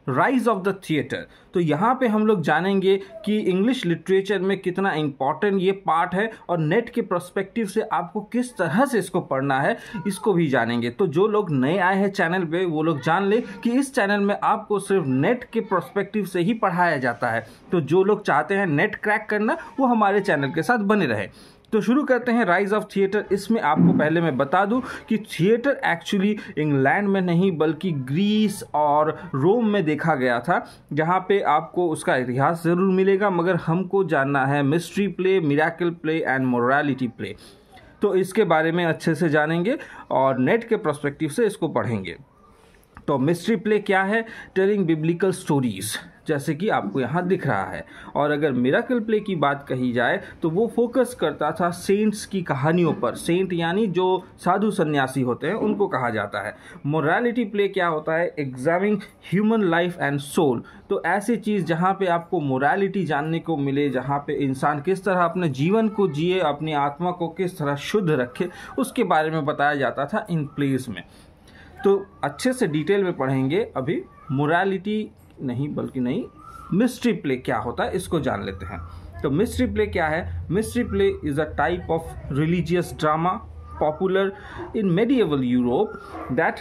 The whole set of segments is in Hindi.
Rise of the theatre. तो यहाँ पे हम लोग जानेंगे कि इंग्लिश लिटरेचर में कितना इम्पॉर्टेंट ये पार्ट है और नेट के पर्सपेक्टिव से आपको किस तरह से इसको पढ़ना है, इसको भी जानेंगे। तो जो लोग नए आए हैं चैनल पे वो लोग जान ले कि इस चैनल में आपको सिर्फ नेट के पर्सपेक्टिव से ही पढ़ाया जाता है। तो जो लोग चाहते हैं नेट क्रैक करना वो हमारे चैनल के साथ बने रहे। तो शुरू करते हैं राइज ऑफ थिएटर। इसमें आपको पहले मैं बता दूं कि थिएटर एक्चुअली इंग्लैंड में नहीं बल्कि ग्रीस और रोम में देखा गया था, जहां पे आपको उसका इतिहास ज़रूर मिलेगा, मगर हमको जानना है mystery play, miracle play and morality play. तो इसके बारे में अच्छे से जानेंगे और नेट के पर्सपेक्टिव से इसको पढ़ेंगे। तो मिस्ट्री प्ले क्या है? टेलिंग बिब्लिकल स्टोरीज, जैसे कि आपको यहाँ दिख रहा है। और अगर मिरेकल प्ले की बात कही जाए तो वो फोकस करता था सेंट्स की कहानियों पर। सेंट यानी जो साधु सन्यासी होते हैं उनको कहा जाता है। मोरालिटी प्ले क्या होता है? Examining human life and soul. तो ऐसी चीज़ जहाँ पे आपको मोरालिटी जानने को मिले, जहाँ पे इंसान किस तरह अपने जीवन को जिए, अपनी आत्मा को किस तरह शुद्ध रखे, उसके बारे में बताया जाता था इन प्लेस में। तो अच्छे से डिटेल में पढ़ेंगे। अभी मोरालिटी नहीं बल्कि मिस्ट्री प्ले क्या होता है इसको जान लेते हैं। तो मिस्ट्री प्ले क्या है? Mystery play is a type of religious drama popular in medieval Europe that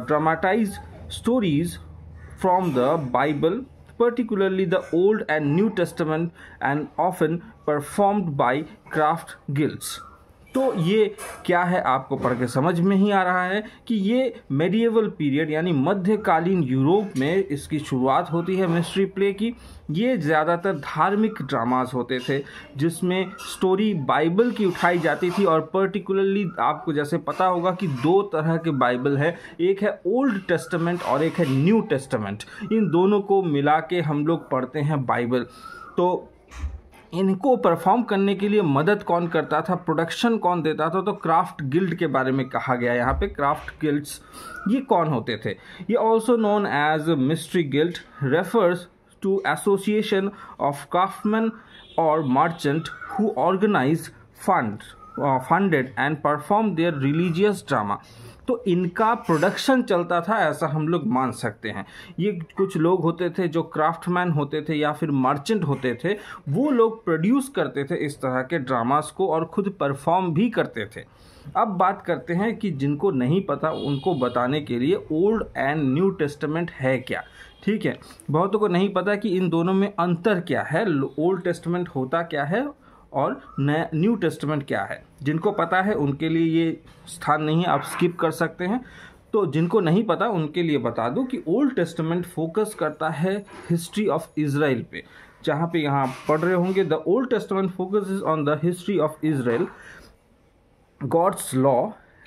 dramatise stories from the Bible, particularly the Old and New Testament, and often performed by craft guilds। तो ये क्या है आपको पढ़ के समझ में ही आ रहा है कि ये मेडिएवल पीरियड यानी मध्यकालीन यूरोप में इसकी शुरुआत होती है मिस्ट्री प्ले की। ये ज़्यादातर धार्मिक ड्रामास होते थे जिसमें स्टोरी बाइबल की उठाई जाती थी, और पर्टिकुलरली आपको जैसे पता होगा कि दो तरह के बाइबल है, एक है ओल्ड टेस्टामेंट और एक है न्यू टेस्टामेंट। इन दोनों को मिला के हम लोग पढ़ते हैं बाइबल। तो इनको परफॉर्म करने के लिए मदद कौन करता था, प्रोडक्शन कौन देता था? तो क्राफ्ट गिल्ड के बारे में कहा गया यहाँ पे। क्राफ्ट गिल्ड्स ये कौन होते थे? ये also known as mystery guild refers to association of craftsman और merchant who organize funded and perform their religious drama. तो इनका प्रोडक्शन चलता था ऐसा हम लोग मान सकते हैं। ये कुछ लोग होते थे जो क्राफ्टमैन होते थे या फिर मर्चेंट होते थे, वो लोग प्रोड्यूस करते थे इस तरह के ड्रामास को और खुद परफॉर्म भी करते थे। अब बात करते हैं कि जिनको नहीं पता उनको बताने के लिए ओल्ड एंड न्यू टेस्टामेंट है क्या। ठीक है, बहुतों को नहीं पता कि इन दोनों में अंतर क्या है, ओल्ड टेस्टामेंट होता क्या है और न्यू टेस्टामेंट क्या है। जिनको पता है उनके लिए ये स्थान नहीं है, आप स्किप कर सकते हैं। तो जिनको नहीं पता उनके लिए बता दूं कि ओल्ड टेस्टामेंट फोकस करता है हिस्ट्री ऑफ इज़राइल पे, जहाँ पे यहाँ पढ़ रहे होंगे the Old Testament focuses on the history of Israel, God's law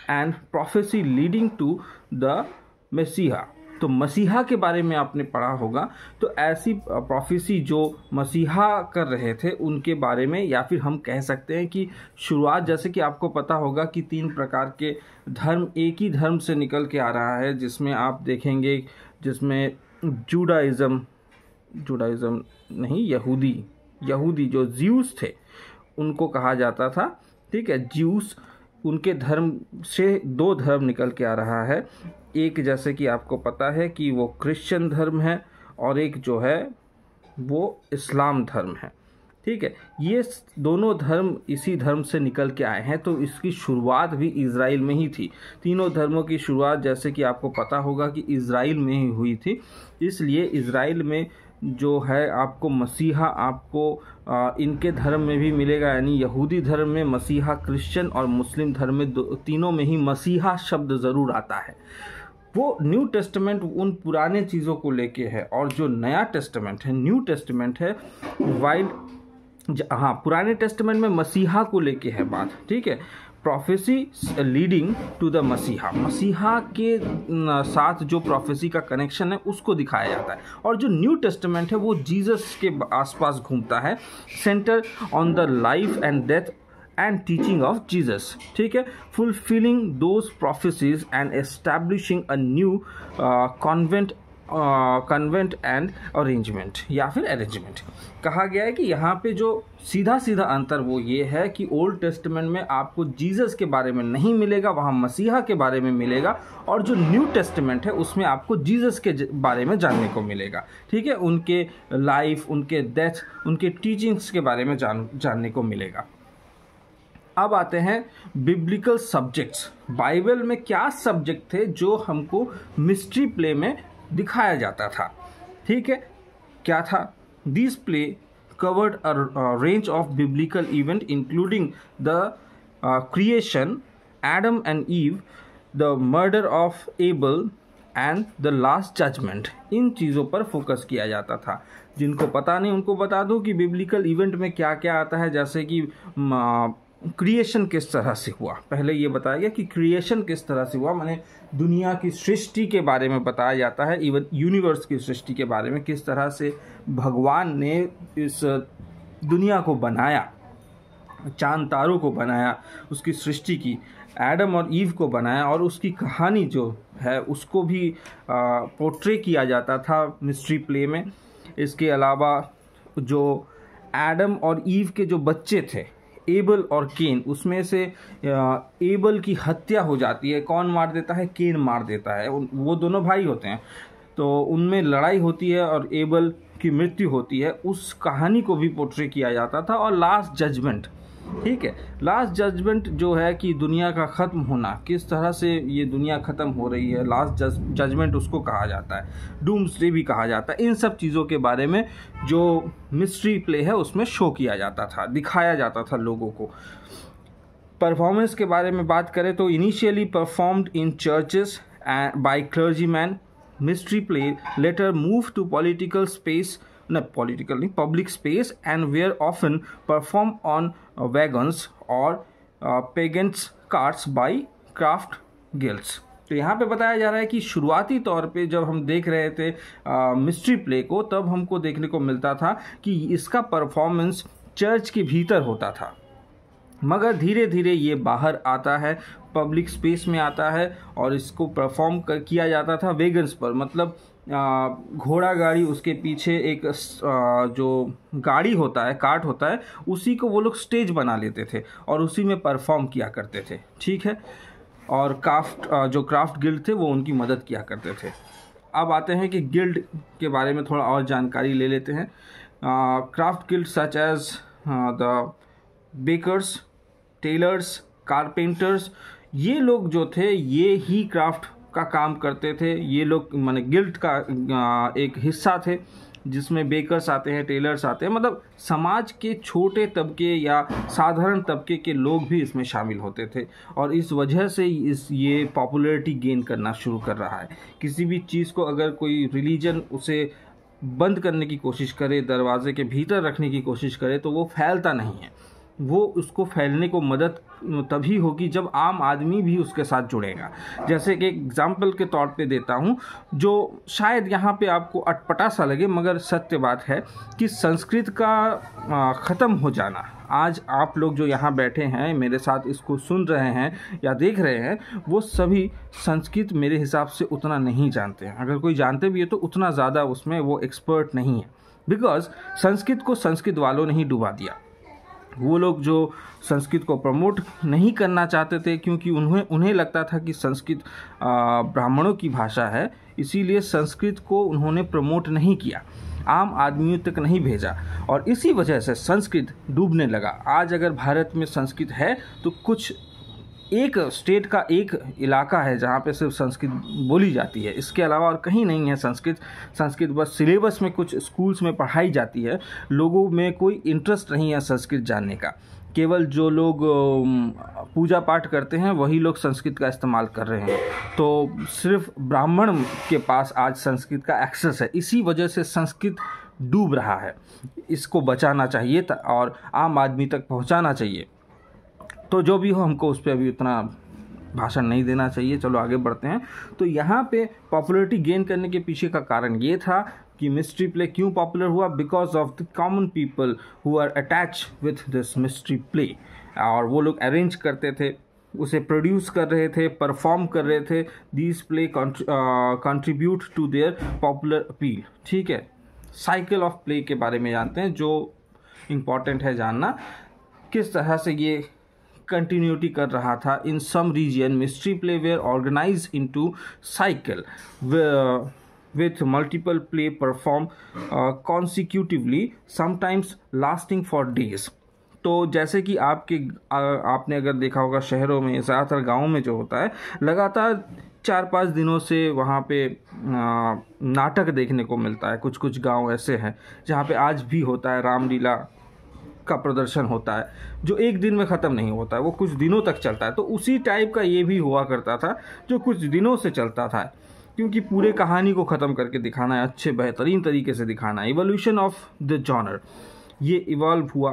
and prophecy leading to the Messiah. तो मसीहा के बारे में आपने पढ़ा होगा। तो ऐसी प्रोफेसी जो मसीहा कर रहे थे उनके बारे में, या फिर हम कह सकते हैं कि शुरुआत, जैसे कि आपको पता होगा कि 3 प्रकार के धर्म एक ही धर्म से निकल के आ रहा है, जिसमें आप देखेंगे जिसमें जुडाइज़म नहीं, यहूदी जो ज्यूस थे उनको कहा जाता था। ठीक है, ज्यूस, उनके धर्म से 2 धर्म निकल के आ रहा है। एक जैसे कि आपको पता है कि वो क्रिश्चियन धर्म है और एक जो है वो इस्लाम धर्म है। ठीक है, ये दोनों धर्म इसी धर्म से निकल के आए हैं। तो इसकी शुरुआत भी इज़राइल में ही थी। तीनों धर्मों की शुरुआत जैसे कि आपको पता होगा कि इज़राइल में ही हुई थी। इसलिए इज़राइल में जो है आपको मसीहा आपको इनके धर्म में भी मिलेगा, यानी यहूदी धर्म में मसीहा, क्रिश्चियन और मुस्लिम धर्म में तीनों में ही मसीहा शब्द ज़रूर आता है। वो न्यू टेस्टामेंट उन पुराने चीज़ों को लेके है, और जो नया टेस्टामेंट है, न्यू टेस्टामेंट है, पुराने टेस्टामेंट में मसीहा को लेके है बात। ठीक है, प्रोफेसी लीडिंग टू द मसीहा के साथ जो प्रोफेसी का कनेक्शन है उसको दिखाया जाता है। और जो न्यू टेस्टामेंट है वो जीसस के आसपास घूमता है, centre on the life and death and teaching of Jesus. ठीक है, fulfilling those prophecies and establishing a new convent convent and arrangement या फिर अरेंजमेंट। कहा गया है कि यहाँ पे जो सीधा सीधा अंतर वो ये है कि ओल्ड टेस्टमेंट में आपको जीसस के बारे में नहीं मिलेगा, वहाँ मसीहा के बारे में मिलेगा, और जो न्यू टेस्टमेंट है उसमें आपको जीसस के बारे में जानने को मिलेगा। ठीक है, उनके लाइफ, उनके डेथ, उनके टीचिंग्स के बारे में जानने को मिलेगा। अब आते हैं बिब्लिकल सब्जेक्ट्स। बाइबल में क्या सब्जेक्ट थे जो हमको मिस्ट्री प्ले में दिखाया जाता था? ठीक है, क्या था? This play covered a range of biblical event including the creation, Adam and Eve, the murder of Abel and the last judgment. इन चीज़ों पर फोकस किया जाता था। जिनको पता नहीं उनको बता दूं कि बिब्लिकल इवेंट में क्या क्या आता है। जैसे कि क्रिएशन किस तरह से हुआ, पहले ये बताया गया कि क्रिएशन किस तरह से हुआ, माने दुनिया की सृष्टि के बारे में बताया जाता है। इवन यूनिवर्स की सृष्टि के बारे में, किस तरह से भगवान ने इस दुनिया को बनाया, चांद तारों को बनाया, उसकी सृष्टि की, एडम और ईव को बनाया, और उसकी कहानी जो है उसको भी पोर्ट्रे किया जाता था मिस्ट्री प्ले में। इसके अलावा जो एडम और ईव के जो बच्चे थे, एबल और केन, उसमें से एबल की हत्या हो जाती है। कौन मार देता है? केन मार देता है। वो दोनों भाई होते हैं, तो उनमें लड़ाई होती है और एबल की मृत्यु होती है। उस कहानी को भी पोर्ट्रे किया जाता था। और लास्ट जजमेंट, ठीक है, लास्ट जजमेंट जो है कि दुनिया का ख़त्म होना, किस तरह से ये दुनिया ख़त्म हो रही है, लास्ट जजमेंट उसको कहा जाता है। डूम्सडे भी कहा जाता है। इन सब चीज़ों के बारे में जो मिस्ट्री प्ले है उसमें शो किया जाता था, दिखाया जाता था लोगों को। परफॉर्मेंस के बारे में बात करें तो initially performed in churches by clergyman, mystery play later move to political space, public space, and were often performed on wagons or pagans carts by craft guilds। तो यहाँ पे बताया जा रहा है कि शुरुआती तौर पे जब हम देख रहे थे मिस्ट्री प्ले को, तब हमको देखने को मिलता था कि इसका परफॉर्मेंस चर्च के भीतर होता था, मगर धीरे धीरे ये बाहर आता है, पब्लिक स्पेस में आता है, और इसको परफॉर्म किया जाता था वेगन्स पर। मतलब घोड़ा गाड़ी, उसके पीछे एक जो गाड़ी होता है, कार्ट होता है, उसी को वो लोग स्टेज बना लेते थे और उसी में परफॉर्म किया करते थे। ठीक है, और जो क्राफ्ट गिल्ड थे वो उनकी मदद किया करते थे। अब आते हैं कि गिल्ड के बारे में थोड़ा और जानकारी ले लेते हैं। Craft guild such as the bakers, tailors, carpenters, ये लोग जो थे ये ही क्राफ्ट का काम करते थे। ये लोग माने गिल्ड का एक हिस्सा थे, जिसमें बेकर्स आते हैं, टेलर्स आते हैं, मतलब समाज के छोटे तबके या साधारण तबके के लोग भी इसमें शामिल होते थे। और इस वजह से ये पॉपुलैरिटी गेन करना शुरू कर रहा है। किसी भी चीज़ को अगर कोई रिलीजन उसे बंद करने की कोशिश करे, दरवाजे के भीतर रखने की कोशिश करे, तो वो फैलता नहीं है। वो उसको फैलने को मदद तभी होगी जब आम आदमी भी उसके साथ जुड़ेगा। जैसे कि एग्जाम्पल के तौर पे देता हूँ, जो शायद यहाँ पे आपको अटपटा सा लगे, मगर सत्य बात है कि संस्कृत का ख़त्म हो जाना, आज आप लोग जो यहाँ बैठे हैं मेरे साथ इसको सुन रहे हैं या देख रहे हैं, वो सभी संस्कृत मेरे हिसाब से उतना नहीं जानते हैं। अगर कोई जानते भी है तो उतना ज़्यादा उसमें वो एक्सपर्ट नहीं है, बिकॉज संस्कृत को संस्कृत वालों ने ही डुबा दिया। वो लोग जो संस्कृत को प्रमोट नहीं करना चाहते थे, क्योंकि उन्हें लगता था कि संस्कृत ब्राह्मणों की भाषा है, इसीलिए संस्कृत को उन्होंने प्रमोट नहीं किया, आम आदमियों तक नहीं भेजा, और इसी वजह से संस्कृत डूबने लगा। आज अगर भारत में संस्कृत है तो कुछ एक स्टेट का एक इलाका है जहाँ पे सिर्फ संस्कृत बोली जाती है, इसके अलावा और कहीं नहीं है संस्कृत बस सिलेबस में कुछ स्कूल्स में पढ़ाई जाती है। लोगों में कोई इंटरेस्ट नहीं है संस्कृत जानने का। केवल जो लोग पूजा पाठ करते हैं वही लोग संस्कृत का इस्तेमाल कर रहे हैं। तो सिर्फ ब्राह्मण के पास आज संस्कृत का एक्सेस है, इसी वजह से संस्कृत डूब रहा है। इसको बचाना चाहिए और आम आदमी तक पहुँचाना चाहिए। तो जो भी हो, हमको उस पर अभी उतना भाषण नहीं देना चाहिए। चलो आगे बढ़ते हैं। तो यहाँ पे पॉपुलैरिटी गेन करने के पीछे का कारण ये था कि मिस्ट्री प्ले क्यों पॉपुलर हुआ, because of the common people who are attach with this mystery play. और वो लोग अरेंज करते थे उसे प्रोड्यूस कर रहे थे, परफॉर्म कर रहे थे। These play contribute to their popular appeal. ठीक है, साइकिल ऑफ प्ले के बारे में जानते हैं, जो इम्पॉर्टेंट है जानना, किस तरह से ये कंटिन्यूटी कर रहा था। In some region mystery play were organize into cycle with multiple play perform consecutively, sometimes lasting for days। तो जैसे कि आपने अगर देखा होगा शहरों में, ज़्यादातर गाँव में जो होता है, लगातार 4-5 दिनों से वहाँ पे नाटक देखने को मिलता है। कुछ कुछ गांव ऐसे हैं जहाँ पे आज भी होता है, रामलीला का प्रदर्शन होता है, जो एक दिन में ख़त्म नहीं होता है, वो कुछ दिनों तक चलता है। तो उसी टाइप का ये भी हुआ करता था, जो कुछ दिनों से चलता था, क्योंकि पूरे कहानी को ख़त्म करके दिखाना है, अच्छे बेहतरीन तरीके से दिखाना है। इवोल्यूशन ऑफ द जॉनर, ये इवॉल्व हुआ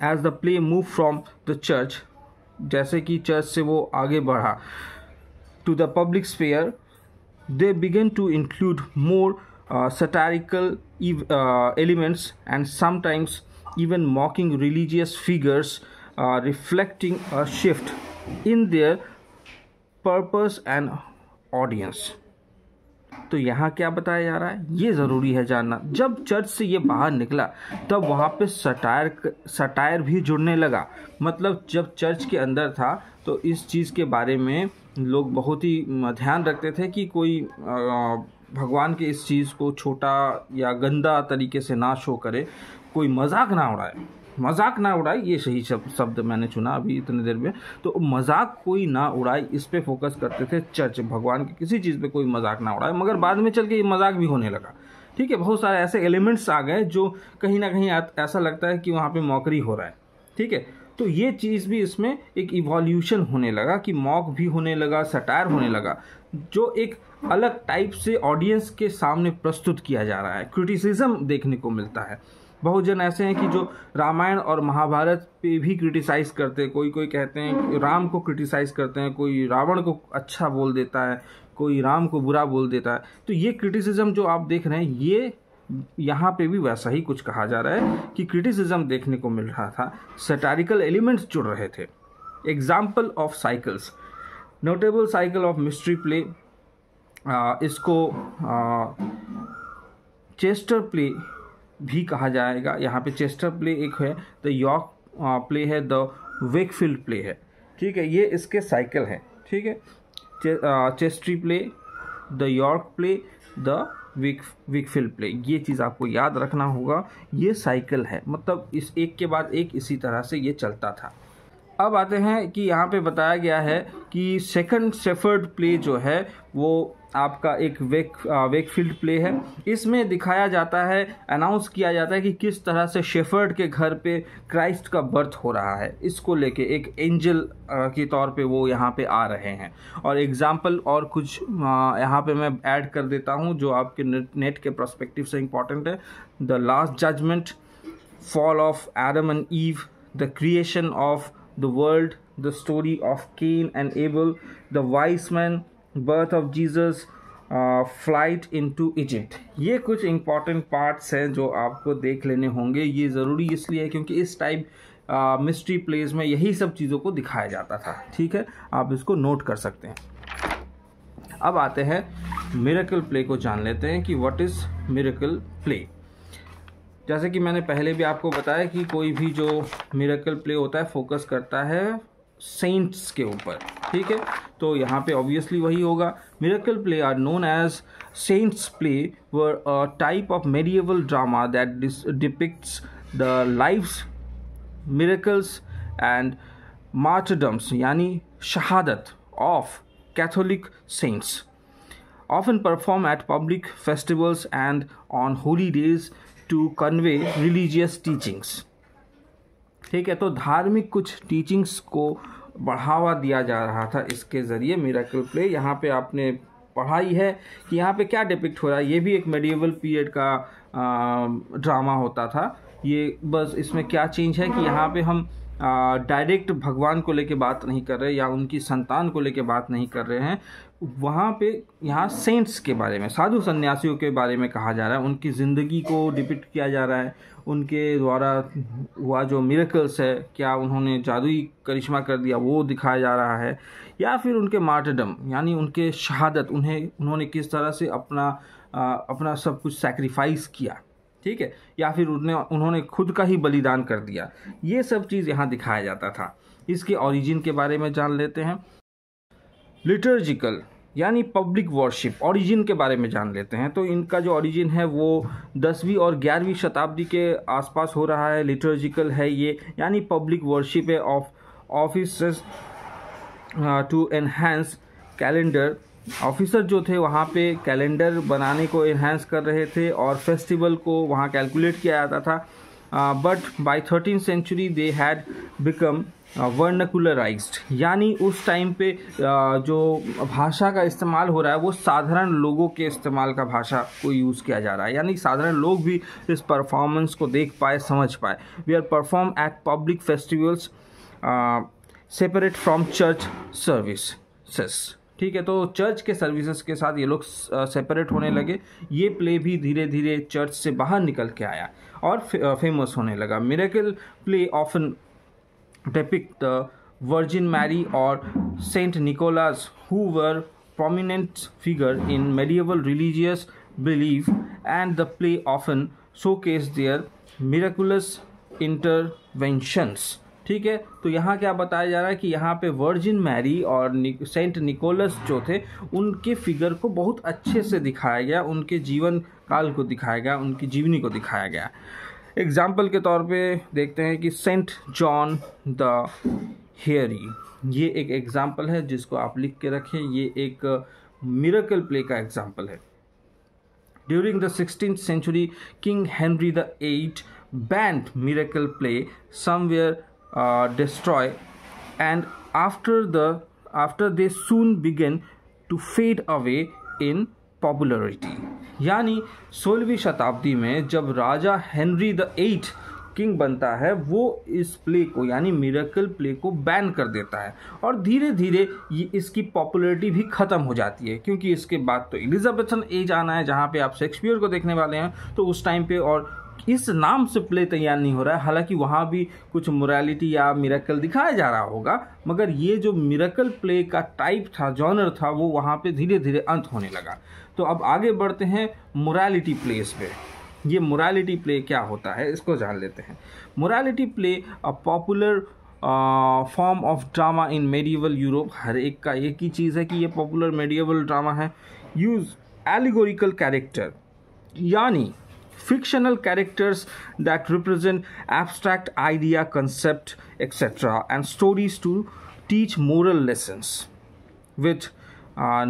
as the play move from the church, जैसे कि चर्च से वो आगे बढ़ा, to the public sphere. They began to include more satirical elements and sometimes even mocking religious figures, reflecting a shift in their purpose and audience। तो यहाँ क्या बताया जा रहा है, ये ज़रूरी है जानना। जब चर्च से ये बाहर निकला तब वहाँ पे सटायर भी जुड़ने लगा। मतलब जब चर्च के अंदर था तो इस चीज़ के बारे में लोग बहुत ही ध्यान रखते थे कि कोई भगवान के इस चीज़ को छोटा या गंदा तरीके से ना शो करे, कोई मजाक ना उड़ाए, ये सही शब्द मैंने चुना अभी इतनी देर में। तो मजाक कोई ना उड़ाए, इस पे फोकस करते थे चर्च, भगवान की किसी चीज़ पे कोई मजाक ना उड़ाए। मगर बाद में चल के ये मजाक भी होने लगा। ठीक है, बहुत सारे ऐसे एलिमेंट्स आ गए जो कहीं ना कहीं ऐसा लगता है कि वहाँ पे मॉकरी हो रहा है। ठीक है, तो ये चीज़ भी इसमें एक इवोल्यूशन होने लगा कि मॉक भी होने लगा, सटायर होने लगा, जो एक अलग टाइप से ऑडियंस के सामने प्रस्तुत किया जा रहा है। क्रिटिसिज्म देखने को मिलता है। बहुत जन ऐसे हैं कि जो रामायण और महाभारत पे भी क्रिटिसाइज़ करते हैं। कोई कहते हैं राम को क्रिटिसाइज़ करते हैं, कोई रावण को अच्छा बोल देता है, कोई राम को बुरा बोल देता है। तो ये क्रिटिसिज्म जो आप देख रहे हैं, ये यहाँ पे भी वैसा ही कुछ कहा जा रहा है कि क्रिटिसिज्म देखने को मिल रहा था, सैटारिकल एलिमेंट्स जुड़ रहे थे। Example of cycles, notable cycle of mystery play, इसको चेस्टर प्ले भी कहा जाएगा। यहाँ पे चेस्टर प्ले एक है, द यॉर्क प्ले है, द वेकफील्ड प्ले है। ठीक है, ये इसके साइकिल है। ठीक है, Chester play, the York play, the Wakefield play, ये चीज़ आपको याद रखना होगा। ये साइकिल है, मतलब इस एक के बाद एक इसी तरह से ये चलता था। अब आते हैं कि यहाँ पे बताया गया है कि सेकंड शेफर्ड प्ले जो है वो आपका एक वेकफील्ड प्ले है। इसमें दिखाया जाता है, अनाउंस किया जाता है कि किस तरह से शेफर्ड के घर पे क्राइस्ट का बर्थ हो रहा है। इसको लेके एक एंजल के तौर पे वो यहाँ पे आ रहे हैं। और एग्जाम्पल और कुछ यहाँ पे मैं ऐड कर देता हूँ जो आपके नेट के पर्सपेक्टिव से इम्पॉर्टेंट है। The last judgment, fall of Adam and Eve, the creation of the world, the story of Cain and Abel, the wise man, birth of Jesus, flight into Egypt। ये कुछ important parts हैं जो आपको देख लेने होंगे। ये ज़रूरी इसलिए है क्योंकि इस टाइप मिस्ट्री प्लेज में यही सब चीज़ों को दिखाया जाता था। ठीक है, आप इसको नोट कर सकते हैं। अब आते हैं मिरेकल प्ले को जान लेते हैं कि व्हाट इज़ मिरेकल प्ले। जैसे कि मैंने पहले भी आपको बताया कि कोई भी जो मिरेकल प्ले होता है फोकस करता है सेंट्स के ऊपर। ठीक है, तो यहाँ पे ऑब्वियसली वही होगा। Miracle play are known as saints play, were a type of medieval drama that depicts the lives, miracles and martyrdoms, यानी शहादत ऑफ Catholic saints, often perform at public festivals and on holy days to convey religious teachings. ठीक है, तो धार्मिक कुछ टीचिंग्स को बढ़ावा दिया जा रहा था इसके ज़रिए मिरेकल प्ले। यहाँ पे आपने पढ़ाई है कि यहाँ पे क्या डिपिक्ट हो रहा है। ये भी एक मेडिएवल पीरियड का ड्रामा होता था। ये बस इसमें क्या चेंज है कि यहाँ पे हम डायरेक्ट भगवान को लेके बात नहीं कर रहे या उनकी संतान को लेके बात नहीं कर रहे हैं। वहाँ पे यहाँ सेंट्स के बारे में, साधु सन्यासियों के बारे में कहा जा रहा है, उनकी ज़िंदगी को डिपिक्ट किया जा रहा है, उनके द्वारा हुआ जो मिरेकल्स है, क्या उन्होंने जादुई करिश्मा कर दिया वो दिखाया जा रहा है, या फिर उनके मार्टरडम यानी उनके शहादत, उन्होंने किस तरह से अपना सब कुछ सैक्रिफाइस किया, ठीक है, या फिर उन्होंने खुद का ही बलिदान कर दिया। ये सब चीज़ यहाँ दिखाया जाता था। इसके ओरिजिन के बारे में जान लेते हैं। लिटर्जिकल यानी पब्लिक वर्शिप, ओरिजिन के बारे में जान लेते हैं। तो इनका जो ओरिजिन है वो 10वीं और 11वीं शताब्दी के आसपास हो रहा है। लिटर्जिकल है ये, यानी पब्लिक वर्शिप है of officers to enhance calendar. Officer जो थे वहाँ पे कैलेंडर बनाने को एनहांस कर रहे थे और फेस्टिवल को वहाँ कैलकुलेट किया जाता था। But by 13th century they had become vernacularized, यानी उस टाइम पे जो भाषा का इस्तेमाल हो रहा है वो साधारण लोगों के इस्तेमाल का भाषा को यूज़ किया जा रहा है, यानी साधारण लोग भी इस परफॉर्मेंस को देख पाए, समझ पाए। We are perform at public festivals separate from church services, ठीक है। तो चर्च के सर्विसेज के साथ ये लोग सेपरेट होने लगे। ये प्ले भी धीरे धीरे चर्च से बाहर निकल के आया और फेमस होने लगा। Miracle play often depict the Virgin Mary or Saint Nicholas, who were prominent figure in medieval religious belief, and the play often showcased their miraculous interventions, ठीक है। तो यहाँ क्या बताया जा रहा है कि यहाँ पे वर्जिन मैरी और सेंट निकोलस जो थे उनके फिगर को बहुत अच्छे से दिखाया गया, उनके जीवन काल को दिखाया गया, उनकी जीवनी को दिखाया गया। एग्जाम्पल के तौर पे देखते हैं कि सेंट जॉन द हेयरी, ये एक एग्जाम्पल है जिसको आप लिख के रखें। ये एक मिरेकल प्ले का एग्जाम्पल है। During the 16th century, King Henry VIII banned miracle play somewhere destroy, and after they soon began to fade away in popularity. यानी 16वीं शताब्दी में जब राजा हेनरी द 8 किंग बनता है वो इस प्ले को यानी मिरेकल प्ले को बैन कर देता है और धीरे धीरे ये इसकी पॉपुलरिटी भी ख़त्म हो जाती है, क्योंकि इसके बाद तो एलिजाबेथन एज आना है जहाँ पे आप शेक्सपियर को देखने वाले हैं। तो उस टाइम पे और इस नाम से प्ले तैयार नहीं हो रहा है, हालांकि वहाँ भी कुछ मोरालिटी या मिरेकल दिखाया जा रहा होगा, मगर ये जो मिरेकल प्ले का टाइप था, जॉनर था, वो वहाँ पे धीरे धीरे अंत होने लगा। तो अब आगे बढ़ते हैं मोरालिटी प्लेस पे। ये मोरालिटी प्ले क्या होता है इसको जान लेते हैं। Morality play a popular form of drama in medieval Europe. हर एक का एक ही चीज़ है कि ये पॉपुलर मेडिवल ड्रामा है। यूज एलिगोरिकल कैरेक्टर, यानी fictional characters that represent abstract idea, concept, etc., and stories to teach moral lessons. With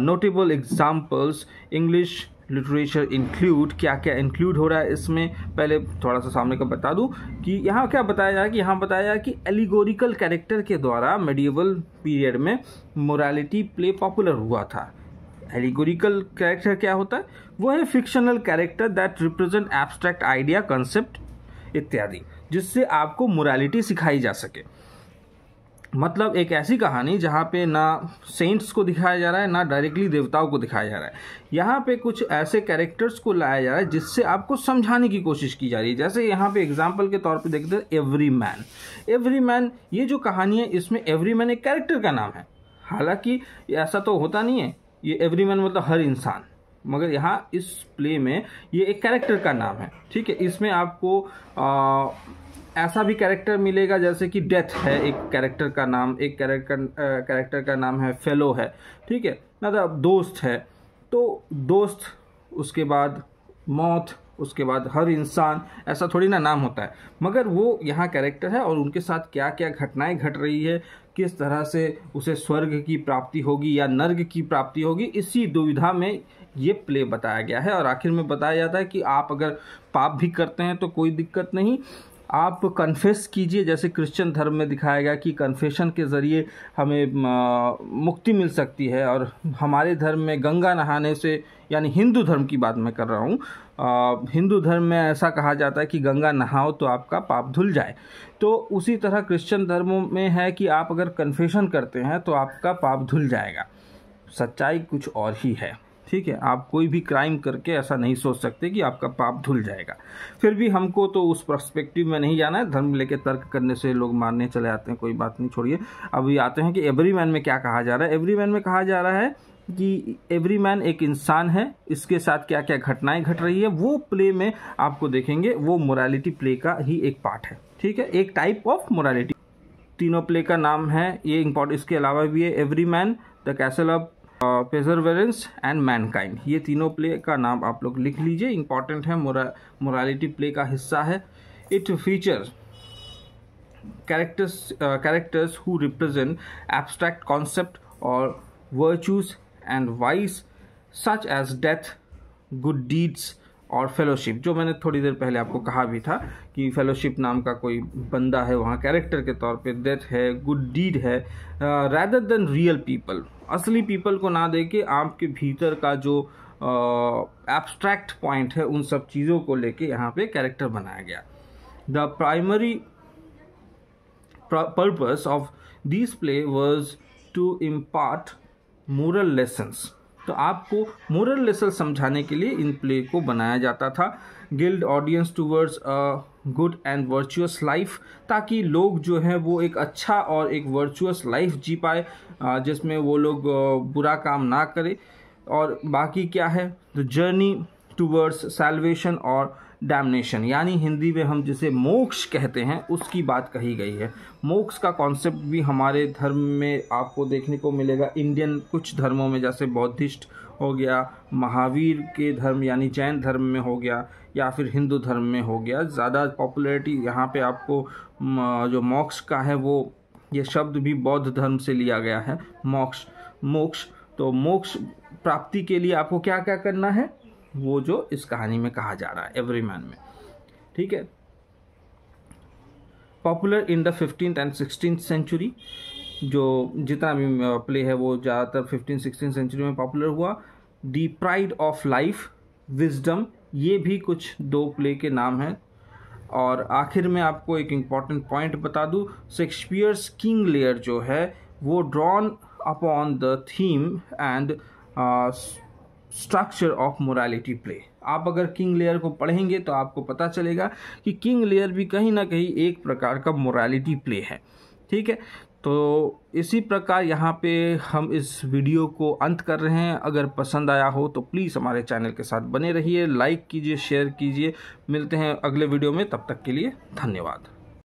notable examples, English literature include, क्या क्या include हो रहा है इसमें, पहले थोड़ा सा सामने का बता दूं कि यहाँ क्या बताया जा रहा है कि यहाँ बताया जा रहा है कि एलिगोरिकल कैरेक्टर के द्वारा मेडिवल पीरियड में मोरालिटी प्ले पॉपुलर हुआ था। एलिगोरिकल कैरेक्टर क्या होता है? वो है fictional character that represent abstract idea, concept इत्यादि, जिससे आपको मोरालिटी सिखाई जा सके। मतलब एक ऐसी कहानी जहाँ पे ना सेंट्स को दिखाया जा रहा है ना डायरेक्टली देवताओं को दिखाया जा रहा है। यहाँ पे कुछ ऐसे कैरेक्टर्स को लाया जा रहा है जिससे आपको समझाने की कोशिश की जा रही है। जैसे यहाँ पे एग्जाम्पल के तौर पे देखते हैं एवरी मैन। एवरी मैन, ये जो कहानी है इसमें एवरी मैन एक कैरेक्टर का नाम है। हालांकि ऐसा तो होता नहीं है, ये एवरी मैन मतलब हर इंसान, मगर यहाँ इस प्ले में ये एक कैरेक्टर का नाम है, ठीक है। इसमें आपको ऐसा भी कैरेक्टर मिलेगा जैसे कि डेथ है एक कैरेक्टर का नाम, एक कैरेक्टर का नाम है फेलो है, ठीक है, मतलब दोस्त है। तो दोस्त, उसके बाद मौत, उसके बाद हर इंसान, ऐसा थोड़ी ना नाम होता है, मगर वो यहाँ कैरेक्टर है और उनके साथ क्या क्या घटनाएं घट रही है, किस तरह से उसे स्वर्ग की प्राप्ति होगी या नर्क की प्राप्ति होगी, इसी दुविधा में ये प्ले बताया गया है। और आखिर में बताया जाता है कि आप अगर पाप भी करते हैं तो कोई दिक्कत नहीं, आप कन्फेस कीजिए, जैसे क्रिश्चियन धर्म में दिखाया गया कि कन्फेशन के ज़रिए हमें मुक्ति मिल सकती है, और हमारे धर्म में गंगा नहाने से, यानी हिंदू धर्म की बात मैं कर रहा हूँ, हिंदू धर्म में ऐसा कहा जाता है कि गंगा नहाओ तो आपका पाप धुल जाए। तो उसी तरह क्रिश्चियन धर्मों में है कि आप अगर कन्फेशन करते हैं तो आपका पाप धुल जाएगा। सच्चाई कुछ और ही है, ठीक है। आप कोई भी क्राइम करके ऐसा नहीं सोच सकते कि आपका पाप धुल जाएगा। फिर भी हमको तो उस पर्सपेक्टिव में नहीं जाना है, धर्म लेके तर्क करने से लोग मारने चले आते हैं, कोई बात नहीं, छोड़िए। अभी आते हैं कि एवरीमैन में क्या कहा जा रहा है। एवरीमैन में कहा जा रहा है कि एवरीमैन एक इंसान है, इसके साथ क्या क्या घटनाएं घट रही है वो प्ले में आपको देखेंगे। वो मोरालिटी प्ले का ही एक पार्ट है, ठीक है, एक टाइप ऑफ मोरालिटी। तीनों प्ले का नाम है ये इम्पोर्टेंट, इसके अलावा भी है Everyman, the Castle of Perseverance and Mankind. ये तीनों प्ले का नाम आप लोग लिख लीजिए, इंपॉर्टेंट है, मोरालिटी प्ले का हिस्सा है। It feature characters who represent abstract concept और virtues and vice such as death, good deeds और फेलोशिप। जो मैंने थोड़ी देर पहले आपको कहा भी था कि फेलोशिप नाम का कोई बंदा है वहाँ कैरेक्टर के तौर पे, डेथ है, गुड डीड है, रैदर देन रियल पीपल। असली पीपल को ना दे के आपके भीतर का जो एब्स्ट्रैक्ट पॉइंट है उन सब चीज़ों को लेके यहाँ पे कैरेक्टर बनाया गया। The primary purpose of this play was to impart moral lessons. तो आपको मोरल लेसन समझाने के लिए इन प्ले को बनाया जाता था। Guild audience towards a good and virtuous life, ताकि लोग जो हैं वो एक अच्छा और एक वर्चुअस लाइफ जी पाए, जिसमें वो लोग बुरा काम ना करें। और बाकी क्या है, द जर्नी टूवर्ड्स सैल्वेशन और डैमनेशन, यानी हिंदी में हम जिसे मोक्ष कहते हैं उसकी बात कही गई है। मोक्ष का कॉन्सेप्ट भी हमारे धर्म में आपको देखने को मिलेगा। इंडियन कुछ धर्मों में जैसे बौद्धिस्ट हो गया, महावीर के धर्म यानी जैन धर्म में हो गया, या फिर हिंदू धर्म में हो गया। ज़्यादा पॉपुलैरिटी यहाँ पे आपको जो मोक्ष का है वो ये शब्द भी बौद्ध धर्म से लिया गया है, मोक्ष। तो मोक्ष प्राप्ति के लिए आपको क्या क्या करना है वो जो इस कहानी में कहा जा रहा है एवरीमैन में, ठीक है। Popular in the 15th and 16th century, जो जितना भी प्ले है वो ज़्यादातर 15th-16th सेंचुरी में पॉपुलर हुआ। The pride of life, wisdom, ये भी कुछ दो प्ले के नाम हैं। और आखिर में आपको एक इम्पॉर्टेंट पॉइंट बता दूं, शेक्सपियर्स किंग लियर जो है वो drawn upon the theme and structure of morality play. आप अगर किंग लेयर को पढ़ेंगे तो आपको पता चलेगा कि किंग लेयर भी कहीं ना कहीं एक प्रकार का मोरालिटी प्ले है, ठीक है। तो इसी प्रकार यहाँ पे हम इस वीडियो को अंत कर रहे हैं। अगर पसंद आया हो तो प्लीज़ हमारे चैनल के साथ बने रहिए, लाइक कीजिए, शेयर कीजिए। मिलते हैं अगले वीडियो में, तब तक के लिए धन्यवाद।